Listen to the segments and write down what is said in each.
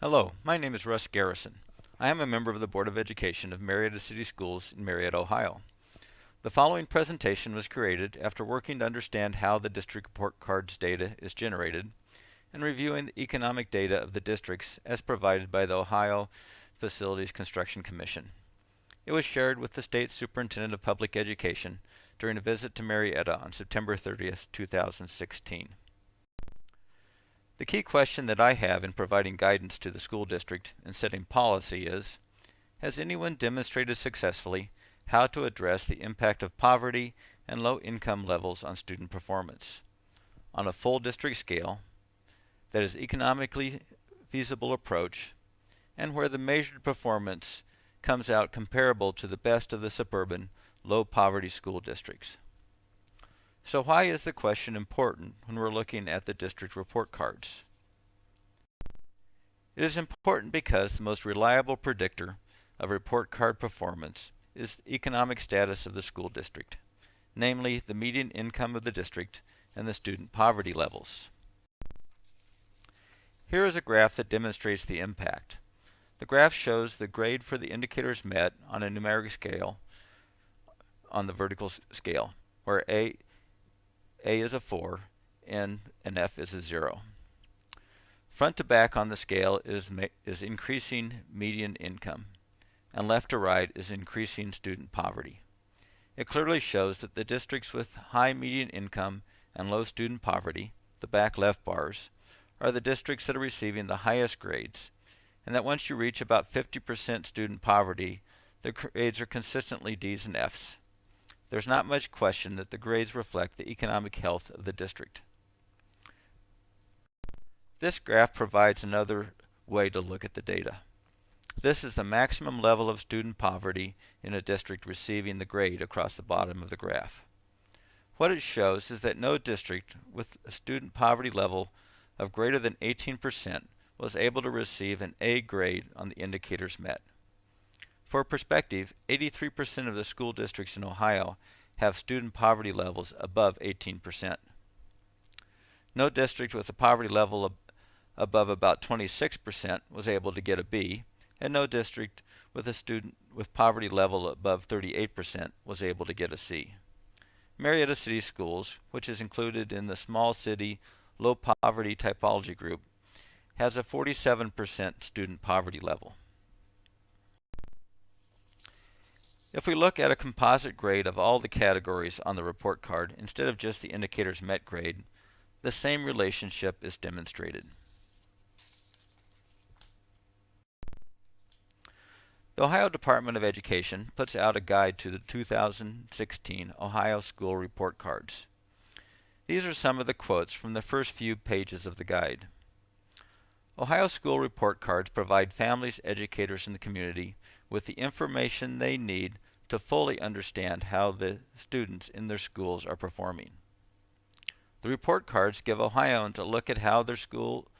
Hello, my name is Russ Garrison. I am a member of the Board of Education of Marietta City Schools in Marietta, Ohio. The following presentation was created after working to understand how the district report cards data is generated and reviewing the economic data of the districts as provided by the Ohio Facilities Construction Commission. It was shared with the State Superintendent of Public Education during a visit to Marietta on September 30th, 2016. The key question that I have in providing guidance to the school district and setting policy is, has anyone demonstrated successfully how to address the impact of poverty and low income levels on student performance on a full district scale that is economically feasible approach and where the measured performance comes out comparable to the best of the suburban low poverty school districts? So why is the question important when we're looking at the district report cards? It is important because the most reliable predictor of report card performance is the economic status of the school district, namely the median income of the district and the student poverty levels. Here is a graph that demonstrates the impact. The graph shows the grade for the indicators met on a numeric scale on the vertical scale, where A is a 4 and an F is a 0. Front to back on the scale is increasing median income, and left to right is increasing student poverty. It clearly shows that the districts with high median income and low student poverty, the back left bars, are the districts that are receiving the highest grades, and that once you reach about 50% student poverty, the grades are consistently D's and F's. There's not much question that the grades reflect the economic health of the district. This graph provides another way to look at the data. This is the maximum level of student poverty in a district receiving the grade across the bottom of the graph. What it shows is that no district with a student poverty level of greater than 18% was able to receive an A grade on the indicators met. For perspective, 83% of the school districts in Ohio have student poverty levels above 18%. No district with a poverty level above about 26% was able to get a B, and no district with a student with poverty level above 38% was able to get a C. Marietta City Schools, which is included in the small city low poverty typology group, has a 47% student poverty level. If we look at a composite grade of all the categories on the report card instead of just the indicators met grade, the same relationship is demonstrated. The Ohio Department of Education puts out a guide to the 2016 Ohio School Report Cards. These are some of the quotes from the first few pages of the guide. Ohio School Report Cards provide families, educators, and the community with the information they need to fully understand how the students in their schools are performing. The report cards give Ohioans a look at how their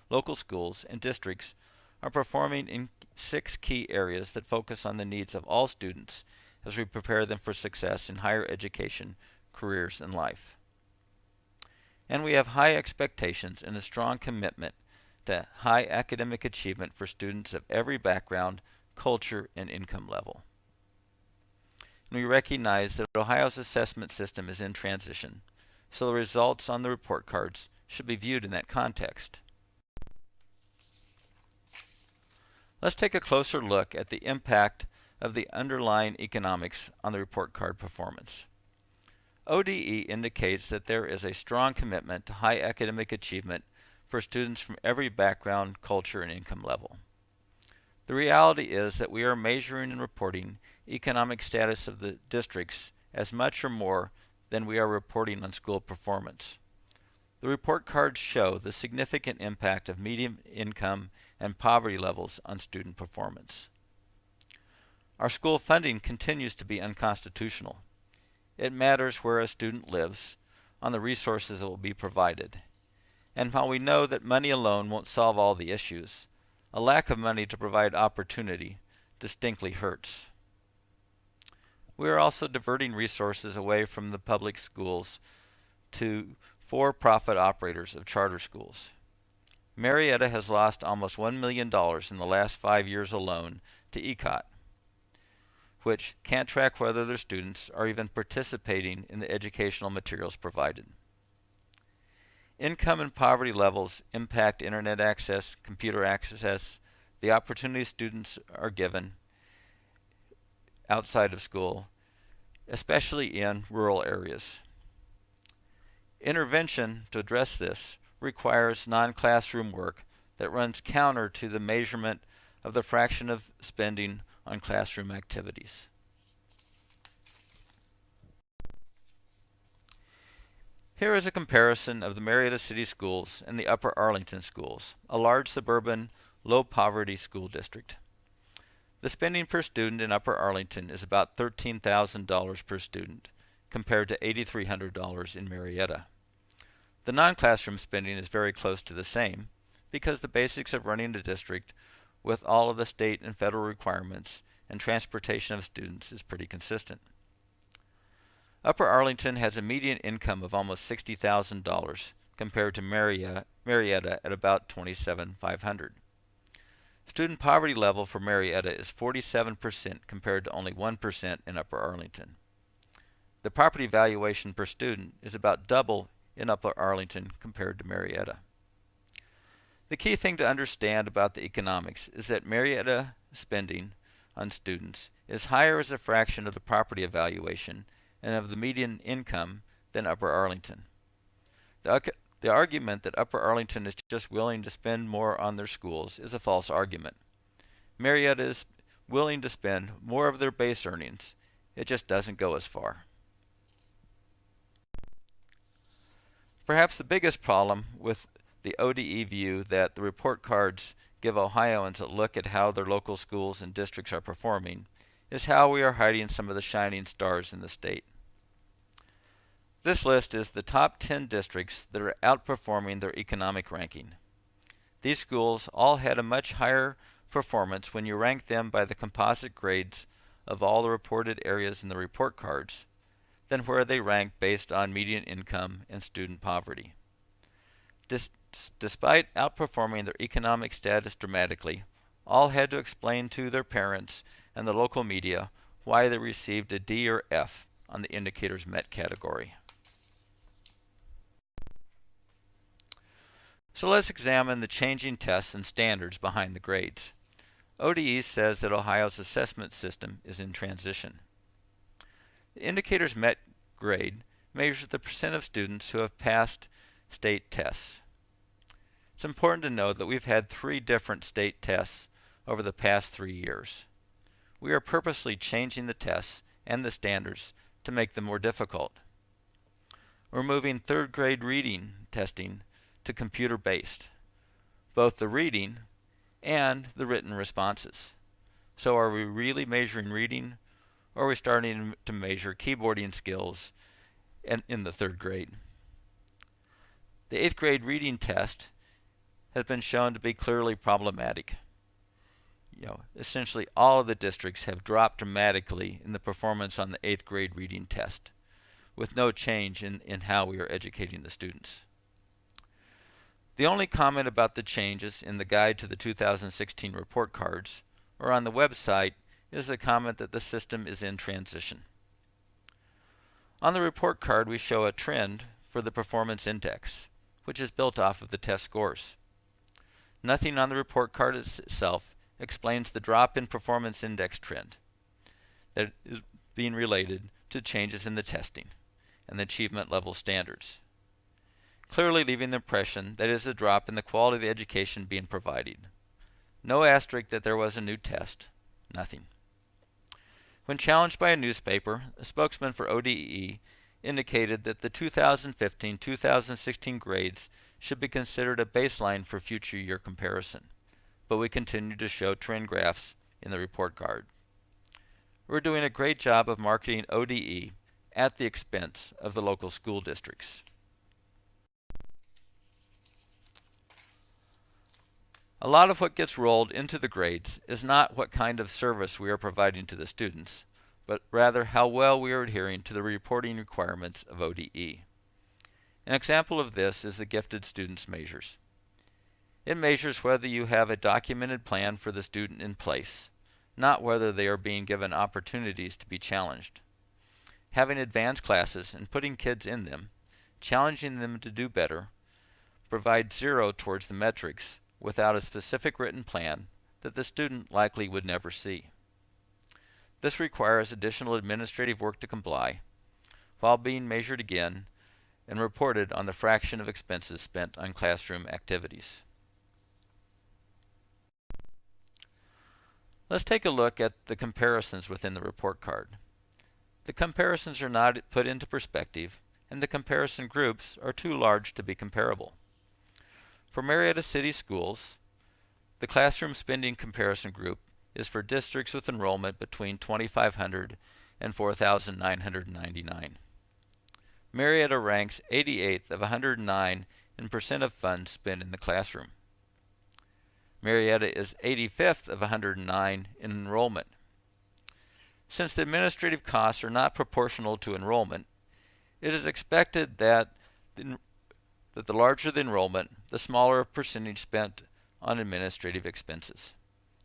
local schools and districts are performing in 6 key areas that focus on the needs of all students as we prepare them for success in higher education, careers, and life. And we have high expectations and a strong commitment to high academic achievement for students of every background, culture, and income level. And we recognize that Ohio's assessment system is in transition, so the results on the report cards should be viewed in that context. Let's take a closer look at the impact of the underlying economics on the report card performance. ODE indicates that there is a strong commitment to high academic achievement for students from every background, culture, and income level. The reality is that we are measuring and reporting economic status of the districts as much or more than we are reporting on school performance. The report cards show the significant impact of median income and poverty levels on student performance. Our school funding continues to be unconstitutional. It matters where a student lives, on the resources that will be provided. And while we know that money alone won't solve all the issues, a lack of money to provide opportunity distinctly hurts. We are also diverting resources away from the public schools to for-profit operators of charter schools. Marietta has lost almost $1 million in the last 5 years alone to ECOT, which can't track whether their students are even participating in the educational materials provided. Income and poverty levels impact internet access, computer access, the opportunities students are given outside of school, especially in rural areas. Intervention to address this requires non-classroom work that runs counter to the measurement of the fraction of spending on classroom activities. Here is a comparison of the Marietta City Schools and the Upper Arlington Schools, a large suburban, low-poverty school district. The spending per student in Upper Arlington is about $13,000 per student, compared to $8,300 in Marietta. The non-classroom spending is very close to the same, because the basics of running the district with all of the state and federal requirements and transportation of students is pretty consistent. Upper Arlington has a median income of almost $60,000 compared to Marietta at about $27,500. Student poverty level for Marietta is 47% compared to only 1% in Upper Arlington. The property valuation per student is about double in Upper Arlington compared to Marietta. The key thing to understand about the economics is that Marietta spending on students is higher as a fraction of the property evaluation and of the median income than Upper Arlington. The argument that Upper Arlington is just willing to spend more on their schools is a false argument. Marietta is willing to spend more of their base earnings. It just doesn't go as far. Perhaps the biggest problem with the ODE view that the report cards give Ohioans a look at how their local schools and districts are performing is how we are hiding some of the shining stars in the state. This list is the top 10 districts that are outperforming their economic ranking. These schools all had a much higher performance when you rank them by the composite grades of all the reported areas in the report cards than where they rank based on median income and student poverty. Despite outperforming their economic status dramatically, all had to explain to their parents and the local media why they received a D or F on the indicators met category. So let's examine the changing tests and standards behind the grades. ODE says that Ohio's assessment system is in transition. The indicators met grade measures the percent of students who have passed state tests. It's important to note that we've had 3 different state tests over the past 3 years. We are purposely changing the tests and the standards to make them more difficult. We're moving 3rd grade reading testing to computer-based, both the reading and the written responses. So are we really measuring reading, or are we starting to measure keyboarding skills in the 3rd grade? The 8th grade reading test has been shown to be clearly problematic. Essentially all of the districts have dropped dramatically in the performance on the 8th grade reading test, with no change in how we are educating the students. The only comment about the changes in the guide to the 2016 report cards or on the website is the comment that the system is in transition. On the report card, we show a trend for the performance index, which is built off of the test scores. Nothing on the report card itself explains the drop in performance index trend that is being related to changes in the testing and the achievement level standards, clearly leaving the impression that it is a drop in the quality of the education being provided. No asterisk that there was a new test, nothing. When challenged by a newspaper, a spokesman for ODE indicated that the 2015-2016 grades should be considered a baseline for future year comparison, but we continue to show trend graphs in the report card. We're doing a great job of marketing ODE at the expense of the local school districts. A lot of what gets rolled into the grades is not what kind of service we are providing to the students, but rather how well we are adhering to the reporting requirements of ODE. An example of this is the gifted students measures. It measures whether you have a documented plan for the student in place, not whether they are being given opportunities to be challenged. Having advanced classes and putting kids in them, challenging them to do better, provides 0 towards the metrics without a specific written plan that the student likely would never see. This requires additional administrative work to comply, while being measured again and reported on the fraction of expenses spent on classroom activities. Let's take a look at the comparisons within the report card. The comparisons are not put into perspective, and the comparison groups are too large to be comparable. For Marietta City Schools, the classroom spending comparison group is for districts with enrollment between 2,500 and 4,999. Marietta ranks 88th of 109 in percent of funds spent in the classroom. Marietta is 85th of 109 in enrollment. Since the administrative costs are not proportional to enrollment, it is expected that the larger the enrollment, the smaller percentage spent on administrative expenses.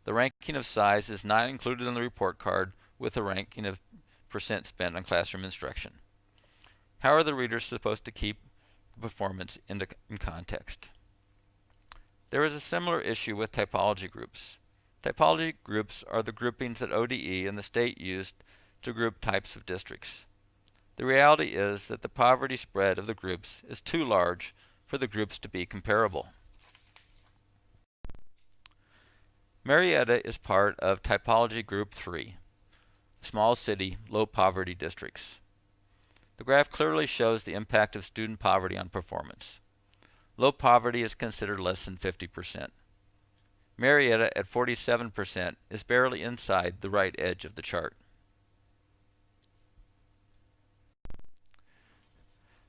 The ranking of size is not included on the report card with the ranking of percent spent on classroom instruction. How are the readers supposed to keep the performance in context? There is a similar issue with typology groups. Typology groups are the groupings that ODE and the state used to group types of districts. The reality is that the poverty spread of the groups is too large for the groups to be comparable. Marietta is part of Typology Group 3, small city, low poverty districts. The graph clearly shows the impact of student poverty on performance. Low poverty is considered less than 50%. Marietta at 47% is barely inside the right edge of the chart.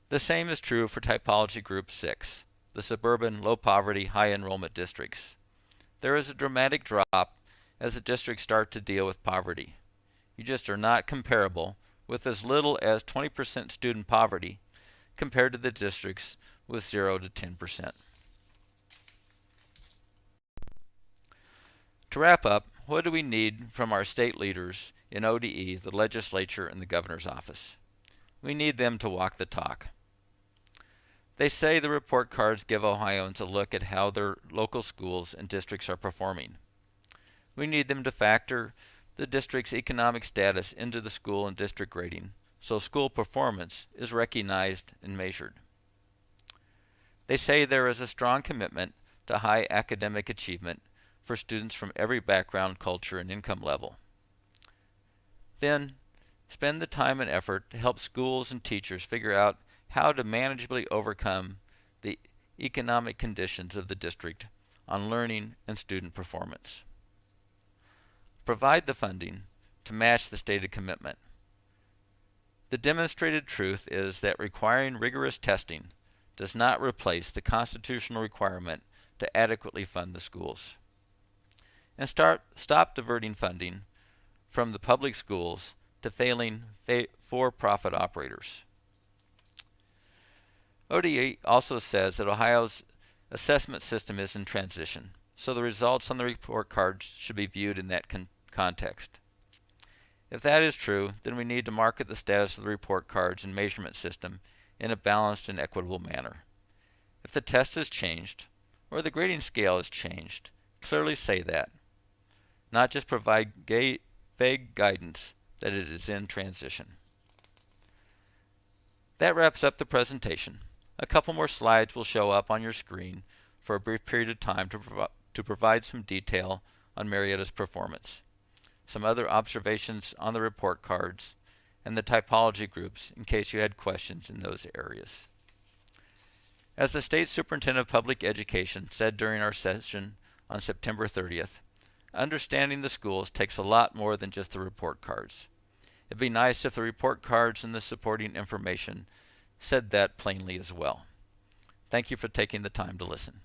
The same is true for Typology Group 6, the suburban, low poverty, high enrollment districts. There is a dramatic drop as the districts start to deal with poverty. You just are not comparable with as little as 20% student poverty compared to the districts with 0 to 10%. To wrap up, what do we need from our state leaders in ODE, the legislature, and the governor's office? We need them to walk the talk. They say the report cards give Ohioans a look at how their local schools and districts are performing. We need them to factor the district's economic status into the school and district grading, so school performance is recognized and measured. They say there is a strong commitment to high academic achievement for students from every background, culture, and income level. Then, spend the time and effort to help schools and teachers figure out how to manageably overcome the economic conditions of the district on learning and student performance. Provide the funding to match the stated commitment. The demonstrated truth is that requiring rigorous testing does not replace the constitutional requirement to adequately fund the schools. And stop diverting funding from the public schools to failing for-profit operators. ODE also says that Ohio's assessment system is in transition, so the results on the report cards should be viewed in that context. If that is true, then we need to market the status of the report cards and measurement system in a balanced and equitable manner. If the test has changed, or the grading scale has changed, clearly say that. Not just provide vague guidance that it is in transition. That wraps up the presentation. A couple more slides will show up on your screen for a brief period of time to provide some detail on Marietta's performance, some other observations on the report cards, and the typology groups in case you had questions in those areas. As the State Superintendent of Public Education said during our session on September 30th, understanding the schools takes a lot more than just the report cards. It'd be nice if the report cards and the supporting information said that plainly as well. Thank you for taking the time to listen.